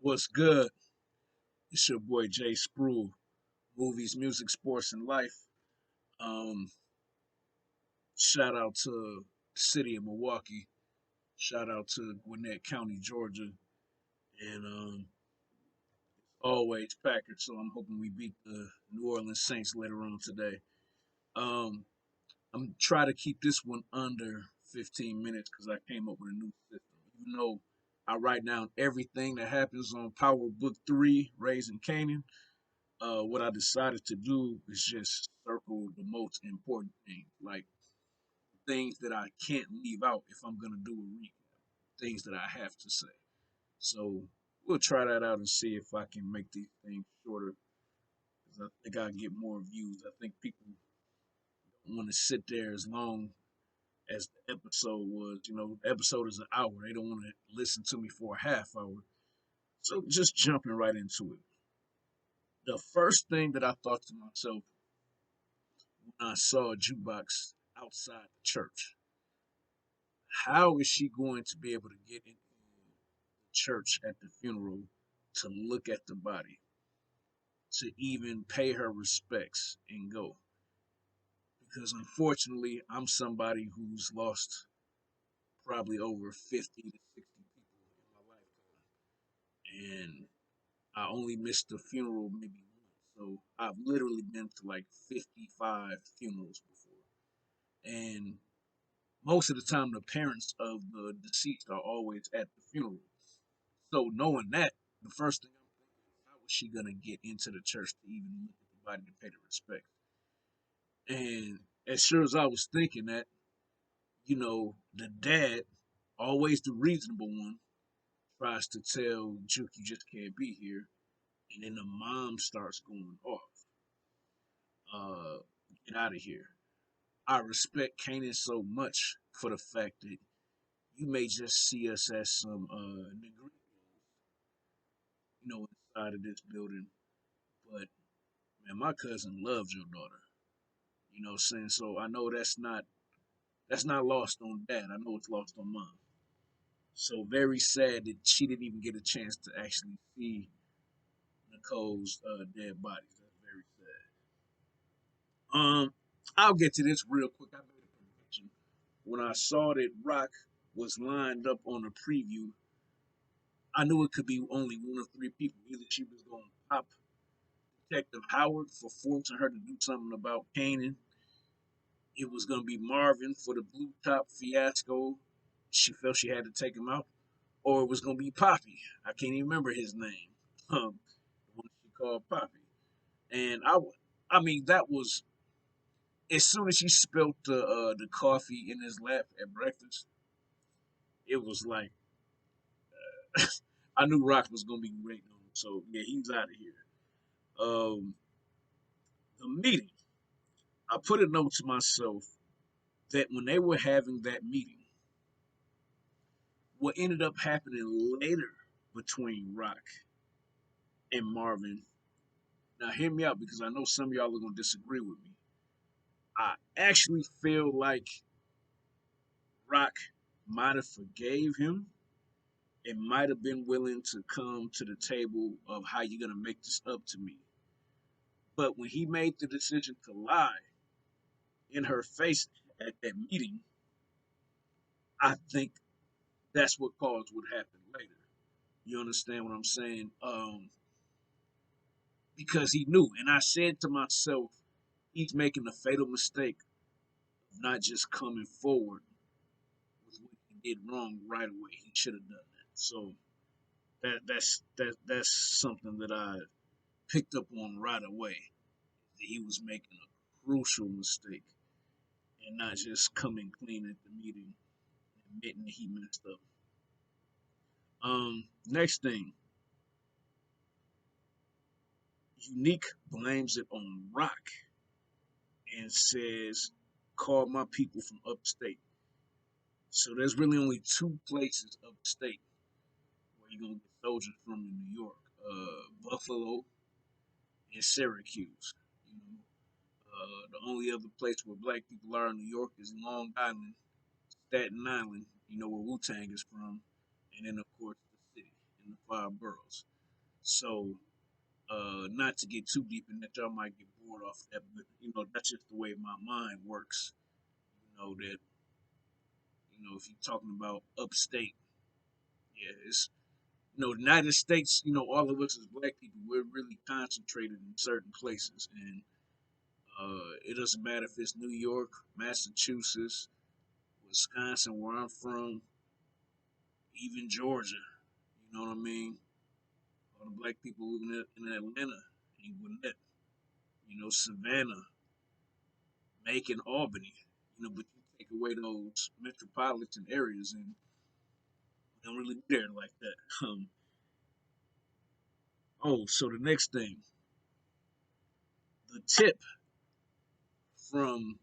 What's good? It's your boy Jay Spruill. Movies, music, sports, and life. Um, Shout out to the city of Milwaukee. Shout out to Gwinnett County, Georgia, and always Packers. So I'm hoping we beat the New Orleans Saints later on today. Um, I'm trying to keep this one under 15 minutes because I came up with a new system. Even though I write down everything that happens on Power Book 3, Raising Kanan, what I decided to do is just circle the most important things, like things that I can't leave out if I'm gonna do a recap, things that I have to say. So we'll try that out and see if I can make these things shorter. Because I think I get more views. I think people want to sit there as long as the episode was. You know, the episode is an hour. They don't want to listen to me for a half hour. So just jumping right into it. The first thing that I thought to myself when I saw a jukebox outside the church, how is she going to be able to get into the church at the funeral to look at the body, to even pay her respects and go? Because unfortunately, I'm somebody who's lost probably over 50 to 60 people in my lifetime. And I only missed the funeral maybe once. So I've literally been to like 55 funerals before. And most of the time, the parents of the deceased are always at the funeral. So knowing that, the first thing I'm thinking is, how was she gonna get into the church to even look at the body to pay the respect? And as sure as I was thinking that, the dad, always the reasonable one, tries to tell Juke you just can't be here, and then the mom starts going off. Get out of here. I respect Kanan so much for the fact that you may just see us as some Negritos, inside of this building, but man, my cousin loves your daughter. You know what I'm saying? So I know that's not lost on dad. I know it's lost on mom. So very sad that she didn't even get a chance to actually see Nicole's dead bodies. That's very sad. I'll get to this real quick. I made a prediction when I saw that Rock was lined up on the preview. I knew it could be only one of three people. Either she was going to pop Detective Howard for forcing her to do something about Kanan. It was going to be Marvin for the blue top fiasco. She felt she had to take him out. Or it was going to be Poppy. I can't even remember his name. The one she called Poppy. And I mean, that was as soon as she spilled the coffee in his lap at breakfast. It was like I knew Rock was going to be waiting on him. So yeah, he's out of here. Um, the meeting. I put a note to myself that when they were having that meeting, what ended up happening later between Rock and Marvin. Now, hear me out because I know some of y'all are going to disagree with me. I actually feel like Rock might have forgave him and might have been willing to come to the table of how you're going to make this up to me. But when he made the decision to lie in her face at that meeting, I think that's what caused what happened later. You understand what I'm saying? Because he knew. And I said to myself, he's making the fatal mistake of not just coming forward with what he did wrong right away. He should have done that. So that's something that I picked up on right away. That he was making a crucial mistake and not just coming clean at the meeting, admitting that he messed up. Next thing, Unique blames it on Rock and says, "Call my people from upstate." So there's really only two places upstate where you're gonna get soldiers from in New York: Buffalo and Syracuse. You know, the only other place where black people are in New York is Long Island, Staten Island. You know where Wu Tang is from, and then of course the city and the five boroughs. So, not to get too deep in that, y'all might get bored off that, but that's just the way my mind works. That if you're talking about upstate, yeah, it's the United States. All of us as black people, we're really concentrated in certain places, and it doesn't matter if it's New York, Massachusetts, Wisconsin, where I'm from, even Georgia. You know what I mean? All the black people living in Atlanta, in Gwinnett, Savannah, Macon, Albany. But you take away those metropolitan areas, and we don't really be there like that. So the next thing, the tip from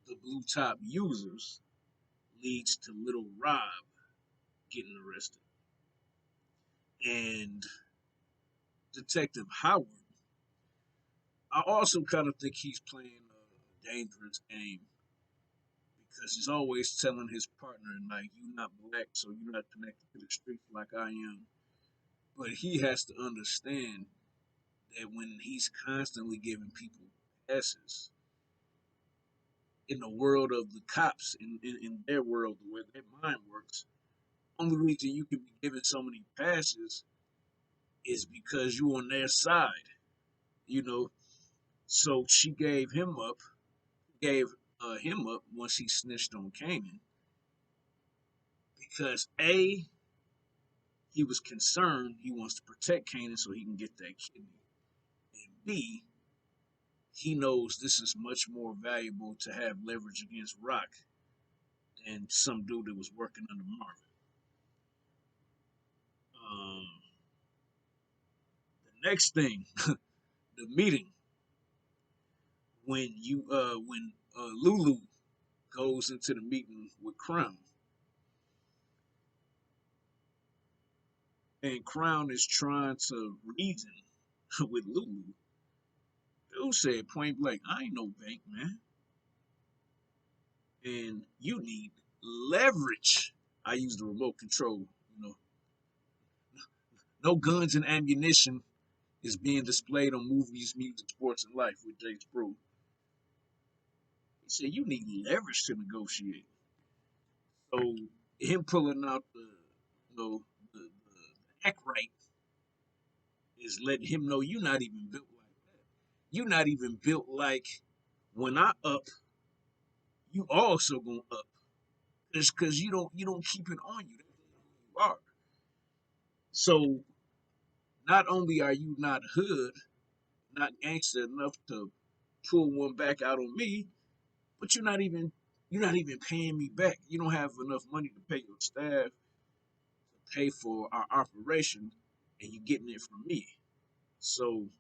the blue top users leads to little Rob getting arrested. And Detective Howard, I also kind of think he's playing a dangerous game because he's always telling his partner, like, you're not black, so you're not connected to the streets like I am. But he has to understand that when he's constantly giving people passes in the world of the cops, in their world, the way their mind works, only reason you can be given so many passes is because you're on their side, you know. So she gave him up once he snitched on Kanan because he was concerned, he wants to protect Kanan so he can get that kidney, and B, he knows this is much more valuable to have leverage against Rock than some dude that was working under Marvin. Um, the next thing, the meeting when Lulu goes into the meeting with Crown, and Crown is trying to reason with Lulu. Dude said point blank, "I ain't no bank man, and you need leverage." I use the remote control. No guns and ammunition is being displayed on movies, music, sports, and life with Jay Spruill. He said you need leverage to negotiate. So him pulling out the act right is letting him know you're not even built like that. You're not even built like when I up, you also gonna up. It's because you don't keep it on you. That's who you are. So not only are you not hood, not gangster enough to pull one back out on me, but you're not even paying me back. You don't have enough money to pay your staff, to pay for our operation, and you're getting it from me. So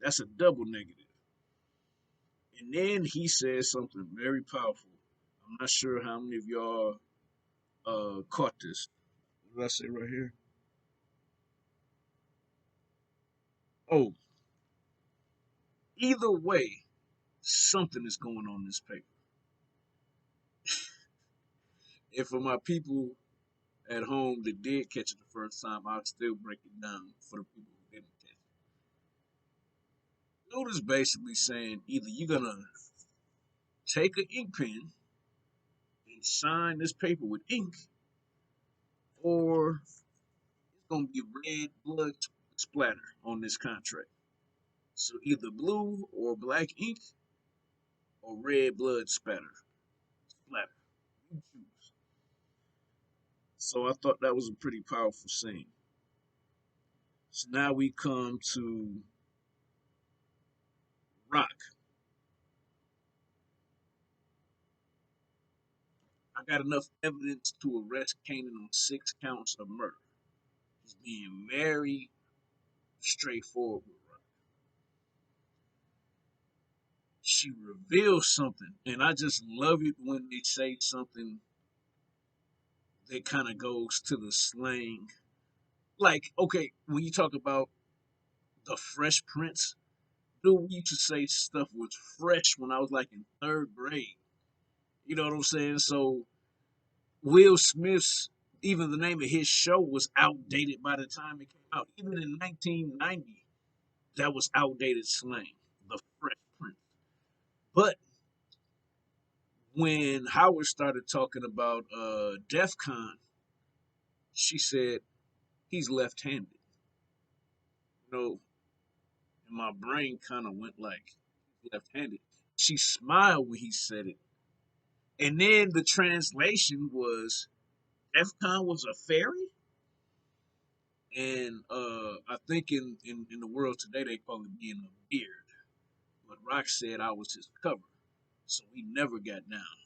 that's a double negative. And then he says something very powerful. I'm not sure how many of y'all caught this. What did I say right here? Oh, either way, something is going on in this paper. And for my people at home that did catch it the first time, I'll still break it down for the people who didn't catch it. Notice basically saying either you're gonna take an ink pen and sign this paper with ink, or it's gonna be red blood splatter on this contract. So either blue or black ink or red blood splatter. You choose. So I thought that was a pretty powerful scene. So now we come to Rock. I got enough evidence to arrest Kanan on 6 counts of murder. He's being very straightforward with Rock. She reveals something, and I just love it when they say something that kind of goes to the slang. Like, okay, when you talk about the Fresh Prince, dude, we used to say stuff was fresh when I was like in third grade. You know what I'm saying? So Will Smith's even the name of his show was outdated by the time it came out. Even in 1990, that was outdated slang, the Fresh Prince. But when Howard started talking about DEF CON, she said he's left-handed. You know, and my brain kind of went like left-handed. She smiled when he said it, and then the translation was DEF CON was a fairy, and I think in the world today they call it being a beard. But Rock said I was his cover, so we never got down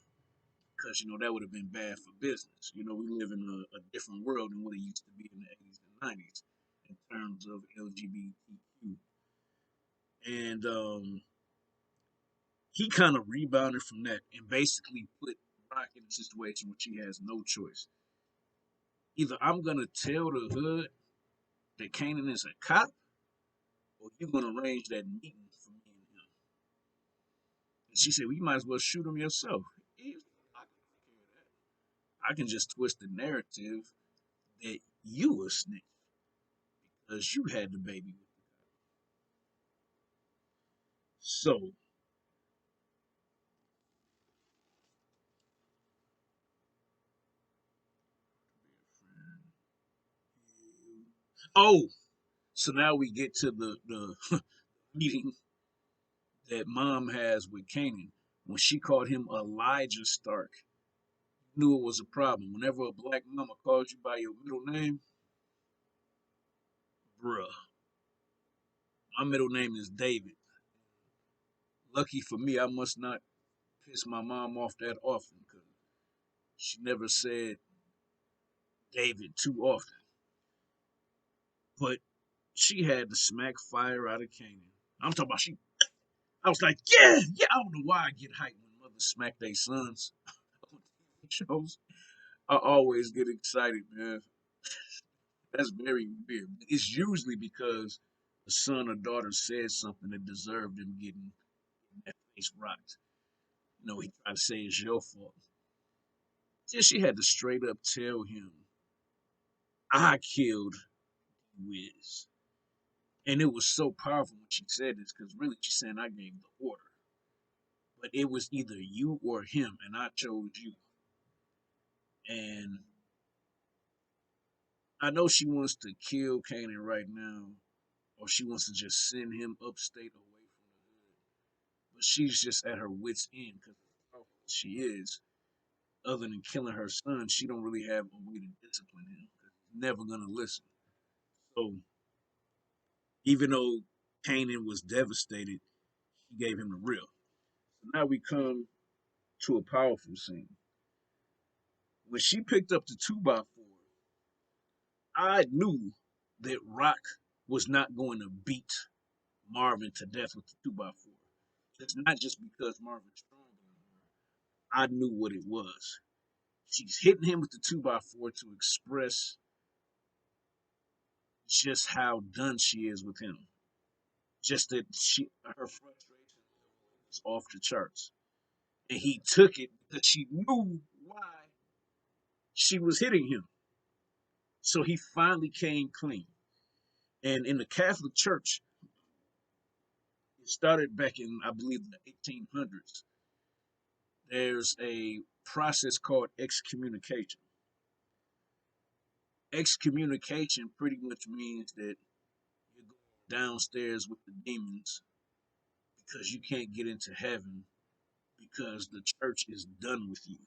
because that would have been bad for business. We live in a different world than what it used to be in the 80s and 90s in terms of LGBTQ. And he kind of rebounded from that and basically put Rock in a situation where she has no choice. Either I'm gonna tell the hood that Kanan is a cop, or you're gonna arrange that meeting for me and him. And she said, "Well, you might as well shoot him yourself." I can just twist the narrative that you a snitch because you had the baby. So, oh, so now we get to the meeting that mom has with Kanan when she called him Elijah Stark. Knew it was a problem. Whenever a black mama calls you by your middle name, bruh, my middle name is David. Lucky for me, I must not piss my mom off that often because she never said David too often. But she had to smack fire out of Kanan. I'm talking about she. I was like, yeah, yeah. I don't know why I get hyped when mothers smack their sons on TV shows. I always get excited, man. That's very weird. It's usually because the son or daughter said something that deserved them getting that face rocked. He tried to say it's your fault. Then she had to straight up tell him, I killed Wiz. And it was so powerful when she said this because really she's saying I gave the order. But it was either you or him, and I chose you. And I know she wants to kill Kanan right now, or she wants to just send him upstate away from the hood. But she's just at her wits' end because she is. Other than killing her son, she don't really have a way to discipline him. He's never gonna listen. So even though Kanan was devastated, she gave him the real. So now we come to a powerful scene. When she picked up the 2x4, I knew that Rock was not going to beat Marvin to death with the 2x4. It's not just because Marvin's stronger than her. I knew what it was. She's hitting him with the 2x4 to express just how done she is with him. Just that her frustration was off the charts. And he took it because she knew why she was hitting him. So he finally came clean. And in the Catholic Church, it started back in, I believe, the 1800s. There's a process called excommunication. Excommunication pretty much means that you're going downstairs with the demons because you can't get into heaven because the church is done with you.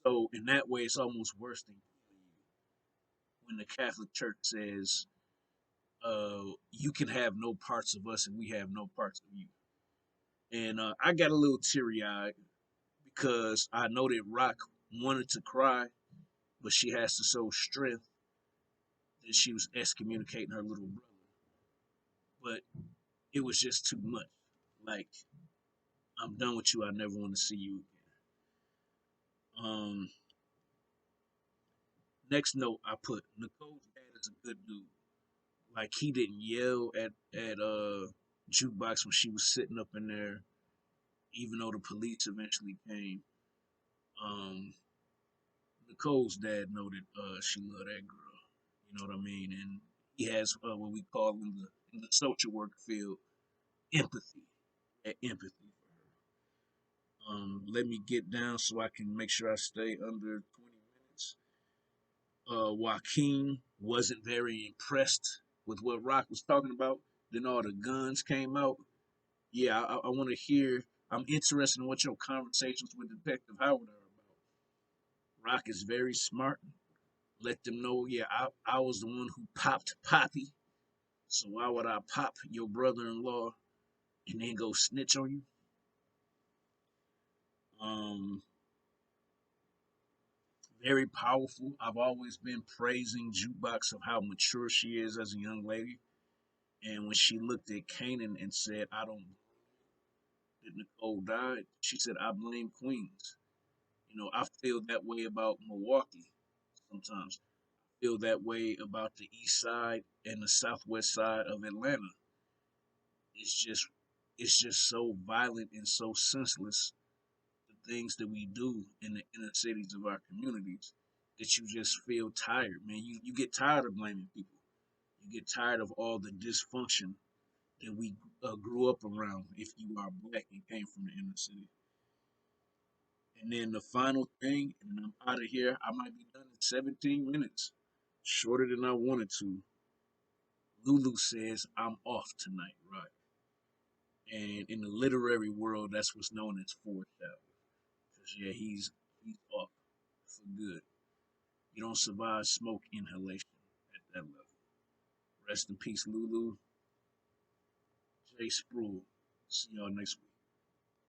So in that way, it's almost worse than killing you when the Catholic Church says, you can have no parts of us and we have no parts of you. And I got a little teary eyed because I know that Rock wanted to cry, but she has to show strength that she was excommunicating her little brother. But it was just too much. Like, I'm done with you. I never want to see you again. Next note I put Nicole's dad is a good dude. Like he didn't yell at jukebox when she was sitting up in there, even though the police eventually came. Um, Nicole's dad know that she loved that girl. You know what I mean? And he has what we call in the social work field empathy. That empathy for her. Let me get down so I can make sure I stay under 20 minutes. Joaquin wasn't very impressed with what Rock was talking about. Then all the guns came out. Yeah, I want to hear. I'm interested in what your conversations with Detective Howard are about. Rock is very smart. Let them know, yeah, I was the one who popped Poppy. So why would I pop your brother-in-law and then go snitch on you? Um, Very powerful. I've always been praising Jukebox of how mature she is as a young lady. And when she looked at Kanan and said, I don't that Nicole died, she said, I blame Queens. You know, I feel that way about Milwaukee sometimes. I feel that way about the east side and the southwest side of Atlanta. It's just it's just so violent and so senseless the things that we do in the inner cities of our communities that you just feel tired, man. You get tired of blaming people. You get tired of all the dysfunction that we grew up around if you are black and came from the inner city. And then the final thing, and I'm out of here. I might be done in 17 minutes, shorter than I wanted to. Lulu says, I'm off tonight, right? And in the literary world, that's what's known as foreshadow. Because, yeah, he's off for good. You don't survive smoke inhalation at that level. Rest in peace, Lulu. Jay Spruill. See y'all next week.